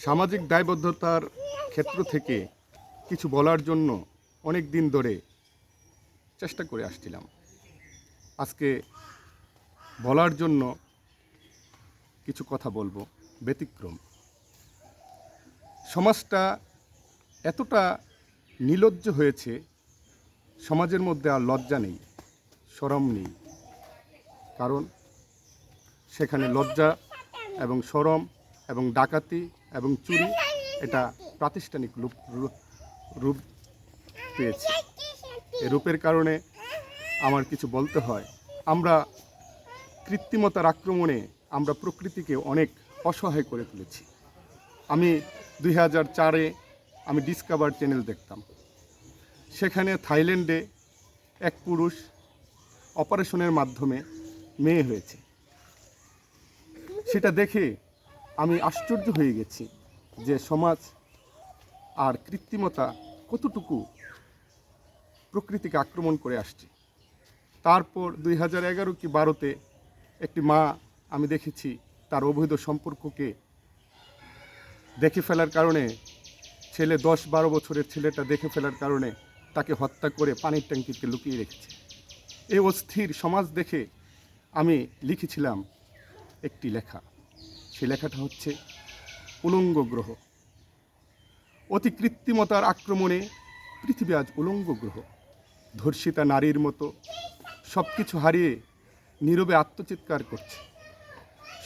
সামাজিক দায়বদ্ধতার ক্ষেত্র থেকে কিছু বলার জন্য অনেক দিন ধরে চেষ্টা করে আসছিলাম। আজকে বলার জন্য কিছু কথা বলবো, ব্যতিক্রম। সমাজটা এতটা নির্লজ্জ হয়েছে, সমাজের মধ্যে আর লজ্জা নেই, শরম নেই। কারণ সেখানে লজ্জা এবং শরম এবং ডাকাতি এবং চুরি এটা প্রাতিষ্ঠানিক রূপ পেয়েছে। এই রূপের কারণে আমার কিছু বলতে হয়। আমরা কৃত্রিমতার আক্রমণে আমরা প্রকৃতিকে অনেক অসহায় করে তুলেছি। আমি 2004-এ আমি ডিসকভার চ্যানেল দেখতাম। সেখানে থাইল্যান্ডে এক পুরুষ অপারেশনের মাধ্যমে মেয়ে হয়েছে। সেটা দেখে আমি আশ্চর্য হয়ে গেছি যে সমাজ আর কৃত্রিমতা কতটুকু প্রকৃতিকে আক্রমণ করে আসছে। তারপর 2011 কি 12-তে একটি মা আমি দেখেছি তার অবৈধ সম্পর্ককে দেখে ফেলার কারণে ছেলে 10-12 বছরের ছেলেটা দেখে ফেলার কারণে তাকে হত্যা করে পানির ট্যাঙ্কিতে লুকিয়ে রেখেছে। এই অস্থির সমাজ দেখে আমি লিখেছিলাম একটি লেখা। সেই লেখাটা হচ্ছে উলঙ্গ গ্রহ। অতি কৃত্রিমতার আক্রমণে পৃথিবী আজ উলঙ্গ গ্রহ। ধর্ষিতা নারীর মতো সব কিছু হারিয়ে নীরবে আত্মচিৎকার করছে।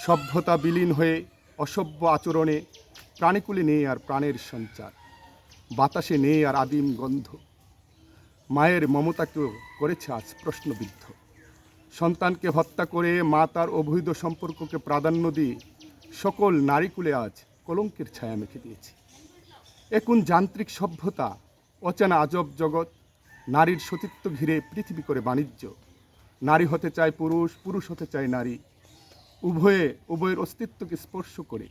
সভ্যতা বিলীন হয়ে অসভ্য আচরণে প্রাণীকুলে নেই আর প্রাণের সঞ্চার, বাতাসে নেই আর আদিম গন্ধ। মায়ের মমতাকেও করেছে আজ প্রশ্নবিদ্ধ। সন্তানকে হত্যা করে মা তার অবৈধ সম্পর্ককে প্রাধান্য দিয়ে সকল নারীকুলে আজ কলঙ্কের ছায়া মেখে দিয়েছে। এখন যান্ত্রিক সভ্যতা, অচেনা আজব জগৎ, নারীর সতীত্ব ঘিরে পৃথিবী করে বাণিজ্য। নারী হতে চায় পুরুষ, পুরুষ হতে চায় নারী। উভয়ের অস্তিত্বকে স্পর্শ করে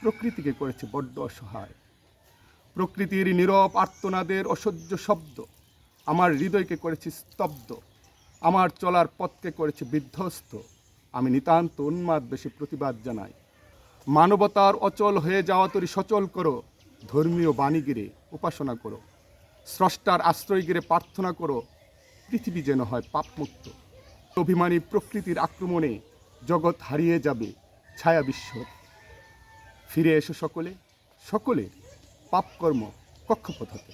প্রকৃতিকে করেছে বড্ড অসহায়। প্রকৃতির নীরব আর্তনাদের অসহ্য শব্দ আমার হৃদয়কে করেছে স্তব্ধ। আমার চলার পথকে করেছে বিধ্বস্ত। আমি নিতান্ত উন্মাদ বেশি প্রতিবাদ জানাই। মানবতার অচল হয়ে যাওয়া তরি সচল করো। ধর্মীয় বাণী গিরে উপাসনা করো। স্রষ্টার আশ্রয় গিরে প্রার্থনা করো। পৃথিবী যেন হয় পাপমুক্ত। অভিমানী প্রকৃতির আক্রমণে জগৎ হারিয়ে যাবে ছায়া বিশ্ব। ফিরে এসো সকলে, সকলের পাপকর্ম কক্ষপথ হতে।